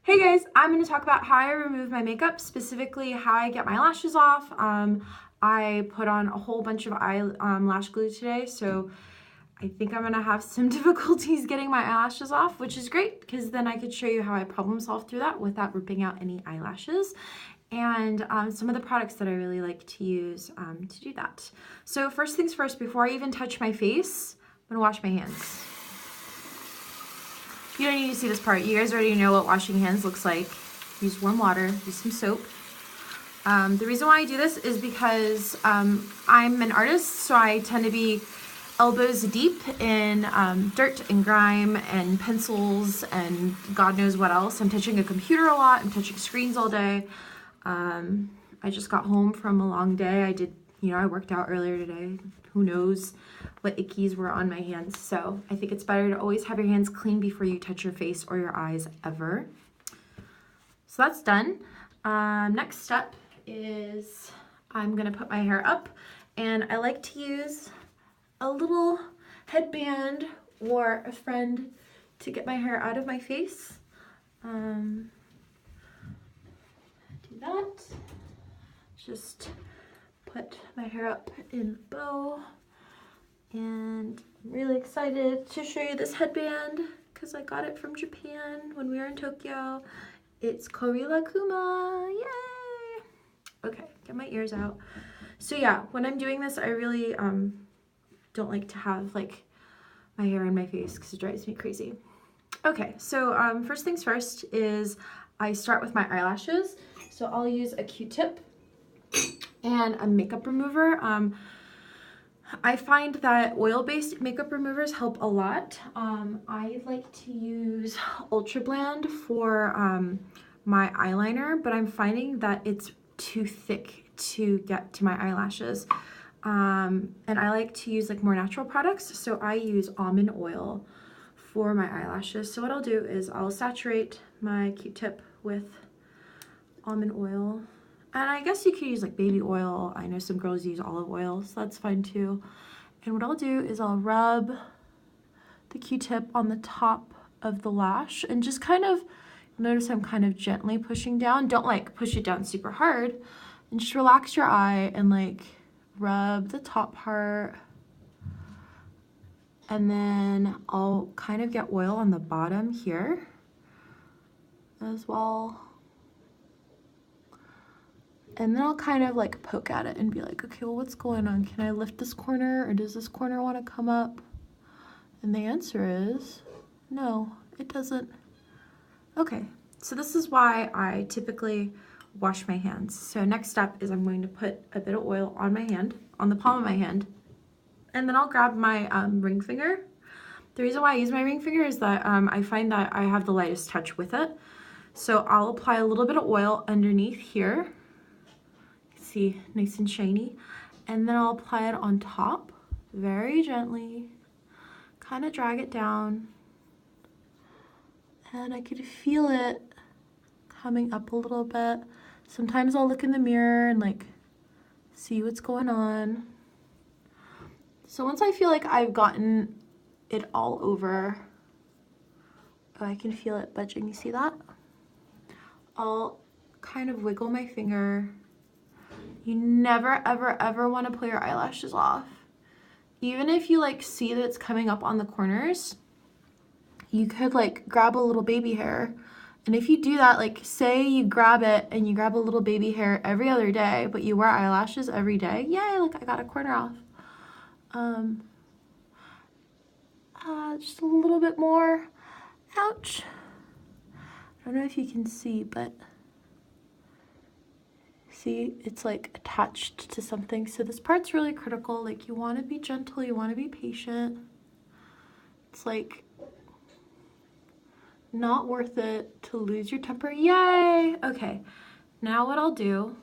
Hey guys, I'm going to talk about how I remove my makeup, specifically how I get my lashes off. I put on a whole bunch of lash glue today, so I think I'm going to have some difficulties getting my eyelashes off, which is great because then I could show you how I problem solve through that without ripping out any eyelashes, and some of the products that I really like to use to do that. So first things first, before I even touch my face, I'm going to wash my hands. You don't need to see this part. You guys already know what washing hands looks like. Use warm water, use some soap. The reason why I do this is because I'm an artist, so I tend to be elbows deep in dirt and grime and pencils and God knows what else. I'm touching a computer a lot. I'm touching screens all day. I just got home from a long day. I worked out earlier today. Who knows what ickies were on my hands. So I think it's better to always have your hands clean before you touch your face or your eyes ever. So that's done. Next step is I'm gonna put my hair up, and I like to use a little headband or a friend to get my hair out of my face. Do that. Just put my hair up in a bow, and I'm really excited to show you this headband because I got it from Japan when we were in Tokyo. It's Korila Kuma, yay! Okay, get my ears out. So yeah, when I'm doing this, I really don't like to have like my hair in my face because it drives me crazy. Okay, so first things first is I start with my eyelashes. So I'll use a Q-tip and a makeup remover. I find that oil-based makeup removers help a lot. I like to use Ultra Blend for my eyeliner, but I'm finding that it's too thick to get to my eyelashes. And I like to use like more natural products, so I use almond oil for my eyelashes. So what I'll do is I'll saturate my Q-tip with almond oil. And I guess you could use like baby oil. I know some girls use olive oil, so that's fine too. And what I'll do is I'll rub the Q-tip on the top of the lash and just kind of, notice I'm kind of gently pushing down. Don't like push it down super hard, and just relax your eye and like rub the top part. And then I'll kind of get oil on the bottom here as well. And then I'll kind of like poke at it and be like, okay, well, what's going on? Can I lift this corner, or does this corner want to come up? And the answer is no, it doesn't. Okay, so this is why I typically wash my hands. So next step is I'm going to put a bit of oil on my hand, on the palm of my hand, and then I'll grab my ring finger. The reason why I use my ring finger is that I find that I have the lightest touch with it. So I'll apply a little bit of oil underneath here. See, nice and shiny. And then I'll apply it on top very gently, kind of drag it down. And I could feel it coming up a little bit. Sometimes I'll look in the mirror and like see what's going on. So once I feel like I've gotten it all over, oh, I can feel it budging, you see that? I'll kind of wiggle my finger. You never, ever, ever want to pull your eyelashes off. Even if you like see that it's coming up on the corners, you could like grab a little baby hair. And if you do that, like say you grab it and you grab a little baby hair every other day, but you wear eyelashes every day, yay, look, I got a corner off. Just a little bit more. Ouch. I don't know if you can see, but see, it's like attached to something. So this part's really critical. Like you want to be gentle, you want to be patient. It's like not worth it to lose your temper. Yay! Okay, now what I'll do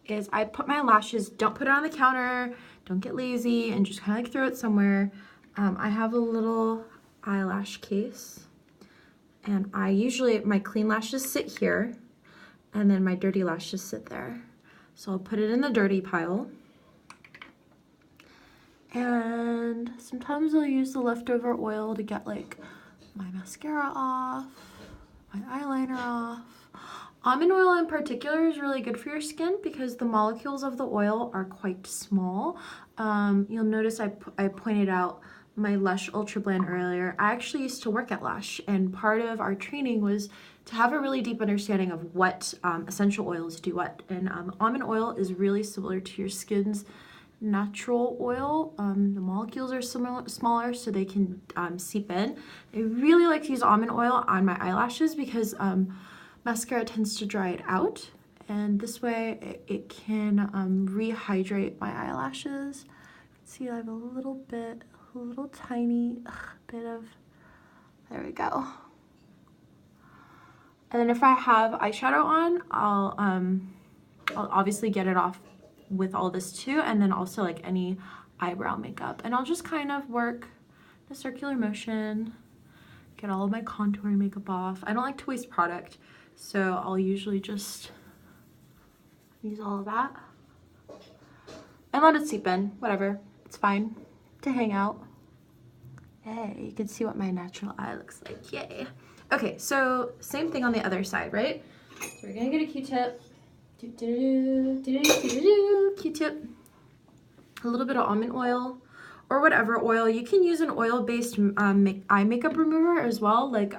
is I put my lashes, don't put it on the counter, don't get lazy, and just kind of like throw it somewhere. I have a little eyelash case, and I usually, my clean lashes sit here, and then my dirty lashes sit there. So I'll put it in the dirty pile. And sometimes I'll use the leftover oil to get like my mascara off. my eyeliner off. Almond oil in particular is really good for your skin because the molecules of the oil are quite small. You'll notice I pointed out my Lush Ultra Blend earlier. I actually used to work at Lush, and part of our training was to have a really deep understanding of what essential oils do what. And almond oil is really similar to your skin's natural oil. The molecules are smaller, so they can seep in. I really like to use almond oil on my eyelashes because mascara tends to dry it out, and this way it can rehydrate my eyelashes. See, I have a little tiny bit of, there we go. And then if I have eyeshadow on, I'll obviously get it off with all this too, and then also like any eyebrow makeup. And I'll just kind of work in a circular motion, get all of my contouring makeup off. I don't like to waste product, so I'll usually just use all of that and let it seep in, whatever, it's fine to hang out. Hey, you can see what my natural eye looks like, yay. Okay, so same thing on the other side, right? So we're gonna get a Q-tip, Q-tip, a little bit of almond oil or whatever oil. You can use an oil-based eye makeup remover as well. Like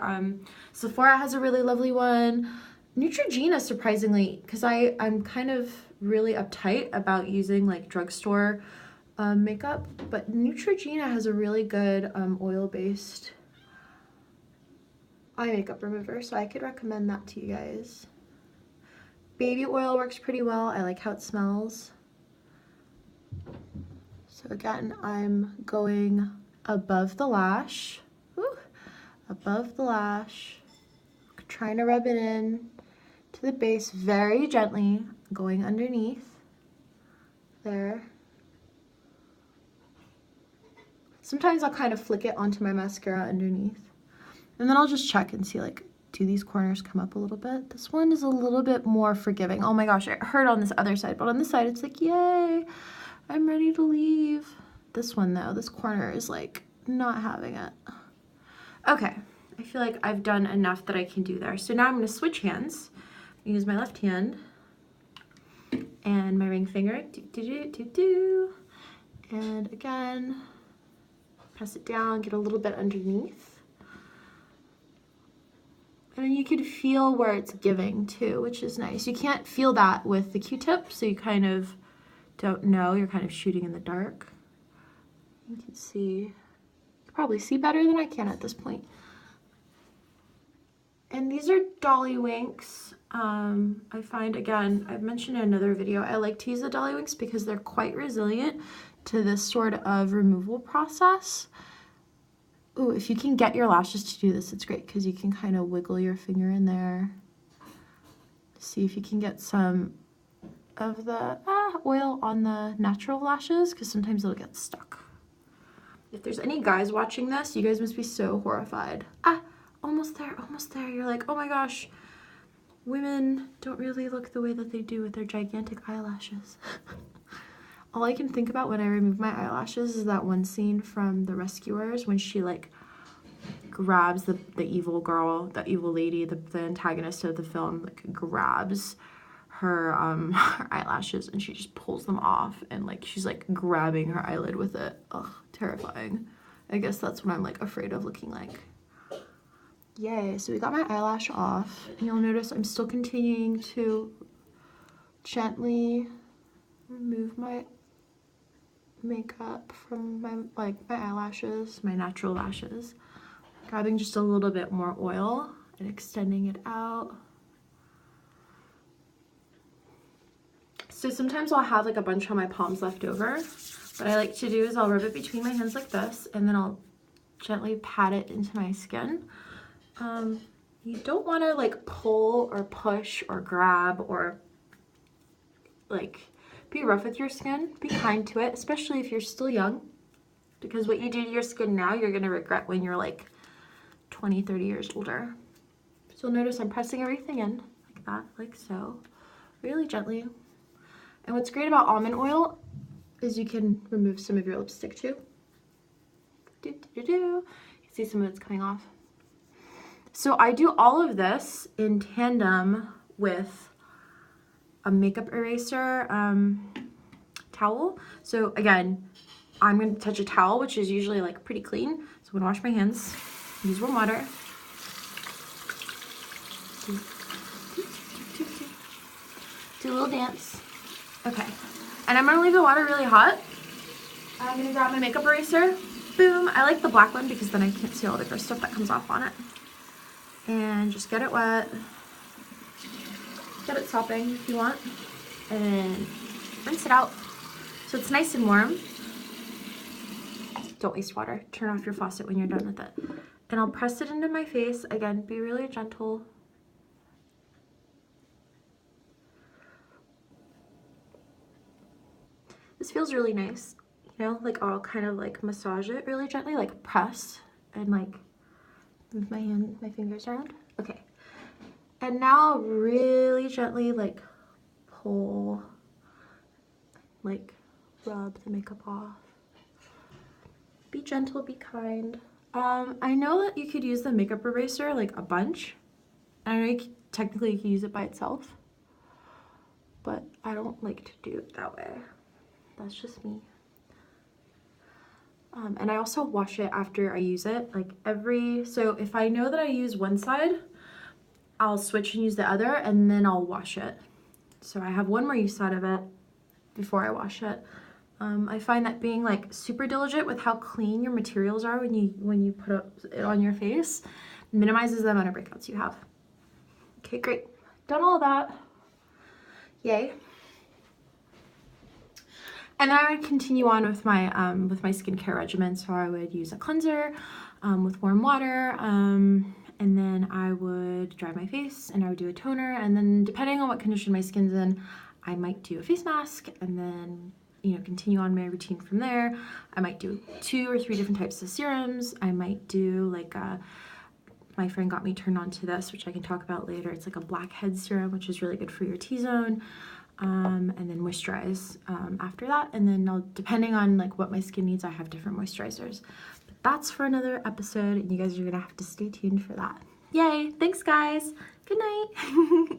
Sephora has a really lovely one. Neutrogena, surprisingly, because I'm kind of really uptight about using like drugstore makeup, but Neutrogena has a really good oil-based eye makeup remover, so I could recommend that to you guys. Baby oil works pretty well. I like how it smells. So again, I'm going above the lash, above the lash, trying to rub it in to the base very gently, going underneath there. Sometimes I'll kind of flick it onto my mascara underneath, and then I'll just check and see, like, do these corners come up a little bit? This one is a little bit more forgiving. Oh my gosh, it hurt on this other side, but on this side it's like, yay, I'm ready to leave. This one though, this corner is like not having it. Okay, I feel like I've done enough that I can do there. So now I'm gonna switch hands. Use my left hand and my ring finger, and again, press it down, get a little bit underneath. And then you can feel where it's giving too, which is nice. You can't feel that with the Q-tip, so you kind of don't know. You're kind of shooting in the dark. You can see, you can probably see better than I can at this point. And these are Dolly Winks. I find, again, I've mentioned in another video, I like to use the Dolly Winks because they're quite resilient to this sort of removal process. Ooh, if you can get your lashes to do this, it's great because you can kind of wiggle your finger in there. See if you can get some of the oil on the natural lashes, because sometimes it'll get stuck. If there's any guys watching this, you guys must be so horrified. Almost there, almost there. You're like, oh my gosh, women don't really look the way that they do with their gigantic eyelashes. All I can think about when I remove my eyelashes is that one scene from The Rescuers when she like grabs the evil girl, the evil lady, the antagonist of the film, like grabs her, her eyelashes and she just pulls them off and like she's like grabbing her eyelid with it. Ugh, terrifying. I guess that's what I'm like afraid of looking like. Yay, so we got my eyelash off, and you'll notice I'm still continuing to gently remove my makeup from my eyelashes, my natural lashes. Grabbing just a little bit more oil and extending it out. So sometimes I'll have like a bunch on my palms left over. What I like to do is I'll rub it between my hands like this, and then I'll gently pat it into my skin. You don't want to like pull or push or grab or like be rough with your skin. Be kind to it, especially if you're still young, because what you do to your skin now, you're going to regret when you're like 20, 30 years older. So you'll notice I'm pressing everything in like that, like so, really gently. And what's great about almond oil is you can remove some of your lipstick too. You can see some of it's coming off. So I do all of this in tandem with a makeup eraser towel. So again, I'm going to touch a towel, which is usually like pretty clean. So I'm going to wash my hands, use warm water. Do a little dance. Okay. And I'm going to leave the water really hot. I'm going to grab my makeup eraser. Boom. I like the black one because then I can't see all the gross stuff that comes off on it. And just get it wet. Get it sopping if you want. And rinse it out so it's nice and warm. Don't waste water. Turn off your faucet when you're done with it. And I'll press it into my face. Again, be really gentle. This feels really nice. You know, like I'll kind of like massage it really gently, like press and like move my fingers around. Okay. And now really gently like pull, like rub the makeup off. Be gentle, be kind. I know that you could use the makeup eraser like a bunch. I know technically you can use it by itself, but I don't like to do it that way. That's just me. And I also wash it after I use it, like so if I know that I use one side, I'll switch and use the other, and then I'll wash it. So I have one more use out of it before I wash it. I find that being like super diligent with how clean your materials are when you put it on your face minimizes the amount of breakouts you have. Okay, great. Done all that. Yay. And then I would continue on with my skincare regimen. So I would use a cleanser with warm water, and then I would dry my face, and I would do a toner, and then depending on what condition my skin's in, I might do a face mask, and then continue on my routine from there. I might do 2 or 3 different types of serums. I might do like my friend got me turned on to this, which I can talk about later. It's like a blackhead serum, which is really good for your T-zone. And then moisturize after that, and then depending on like what my skin needs, I have different moisturizers. But that's for another episode, and you guys are gonna have to stay tuned for that. Yay! Thanks, guys. Good night.